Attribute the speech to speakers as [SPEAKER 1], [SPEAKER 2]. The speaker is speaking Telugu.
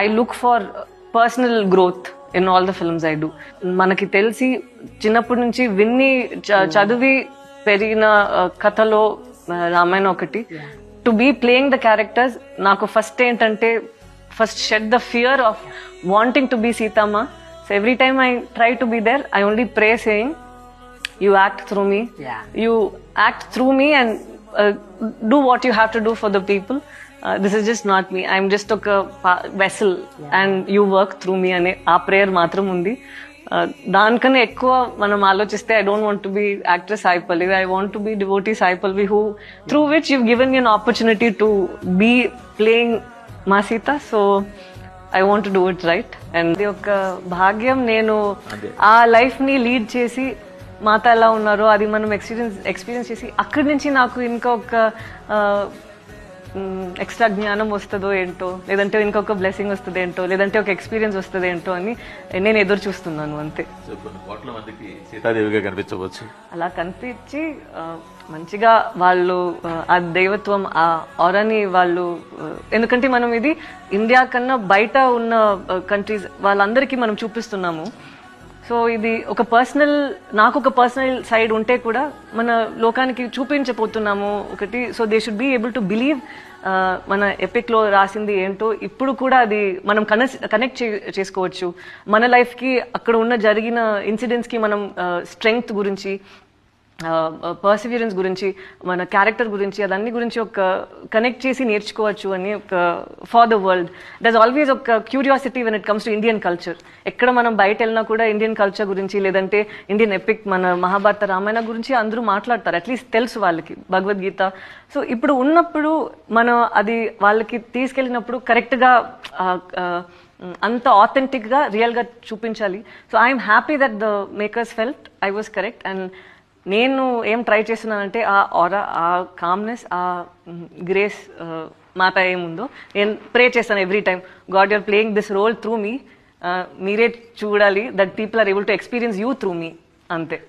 [SPEAKER 1] I look for personal growth in all the films I do. మనకి తెలిసి చిన్నప్పటి నుంచి విన్ని చదివి పెరిగిన కథలో రామాయణం ఒకటి. To be playing the characters నాకు ఫస్ట్ ఏంటంటే first shed the fear of wanting to be Seethamma. So every time I try to be there, I only pray saying you act through me, you act through me and do what you have to do for the people. This is just not me, I'm just a vessel and you work through me ane aa prayer matram undi. దానికన్నా ఎక్కువ మనం ఆలోచిస్తే I don't want to be actress Sai Pallavi, I want to be devotee Sai Pallavi who through which you given me an opportunity to be playing మా Sita. So I want to do it right. And ఇది ఒక భాగ్యం, నేను ఆ లైఫ్ ని లీడ్ చేసి మాత ఎలా ఉన్నారో అది మనం ఎక్స్పీరియన్స్ చేసి అక్కడి నుంచి నాకు ఇంకా ఒక ఎక్స్ట్రా జ్ఞానం వస్తుందో ఏంటో, లేదంటే ఇంకొక బ్లెస్సింగ్ వస్తుంది ఏంటో, లేదంటే ఒక ఎక్స్పీరియన్స్ వస్తుంది ఏంటో అని నేను ఎదురు చూస్తున్నాను అంతే.
[SPEAKER 2] సీతాదేవిగా కనిపించవచ్చు,
[SPEAKER 1] అలా కనిపించి మంచిగా వాళ్ళు ఆ దైవత్వం ఆ ఆరాని వాళ్ళు, ఎందుకంటే మనం ఇది ఇండియా కన్నా బయట ఉన్న కంట్రీస్ వాళ్ళందరికీ మనం చూపిస్తున్నాము. సో ఇది ఒక పర్సనల్, నాకు ఒక పర్సనల్ సైడ్ ఉంటే కూడా మన లోకానికి చూపించబోతున్నాము ఒకటి. So they should be able to believe మన ఎపిక్ లో రాసింది ఏంటో ఇప్పుడు కూడా అది మనం కనెక్ట్ చేసుకోవచ్చు. మన లైఫ్ కి అక్కడ ఉన్న జరిగిన ఇన్సిడెంట్స్ కి మనం స్ట్రెంగ్త్ గురించి, పర్సివియరెన్స్ గురించి, మన క్యారెక్టర్ గురించి, అదన్ని గురించి ఒక కనెక్ట్ చేసి నేర్చుకోవచ్చు అని ఒక for the world. There's always ఒక curiosity when it comes to Indian culture. ఎక్కడ మనం బయట వెళ్ళినా కూడా ఇండియన్ కల్చర్ గురించి, లేదంటే ఇండియన్ ఎపిక్ మన మహాభారత రామాయణ గురించి అందరూ మాట్లాడతారు, అట్లీస్ట్ తెలుసు వాళ్ళకి భగవద్గీత. సో ఇప్పుడు ఉన్నప్పుడు మనం అది వాళ్ళకి తీసుకెళ్ళినప్పుడు కరెక్ట్గా అంత ఆథెంటిక్ గా రియల్ గా చూపించాలి. So I'm happy that the makers felt I was correct. And నేను ఏం ట్రై చేస్తున్నానంటే ఆ ఆరా, ఆ కామ్నెస్, ఆ గ్రేస్ మాట ఏముందో నేను ప్రే చేస్తాను every time, God you're playing this role through me, మీరే చూడాలి that people are able to experience you through me, అంతే.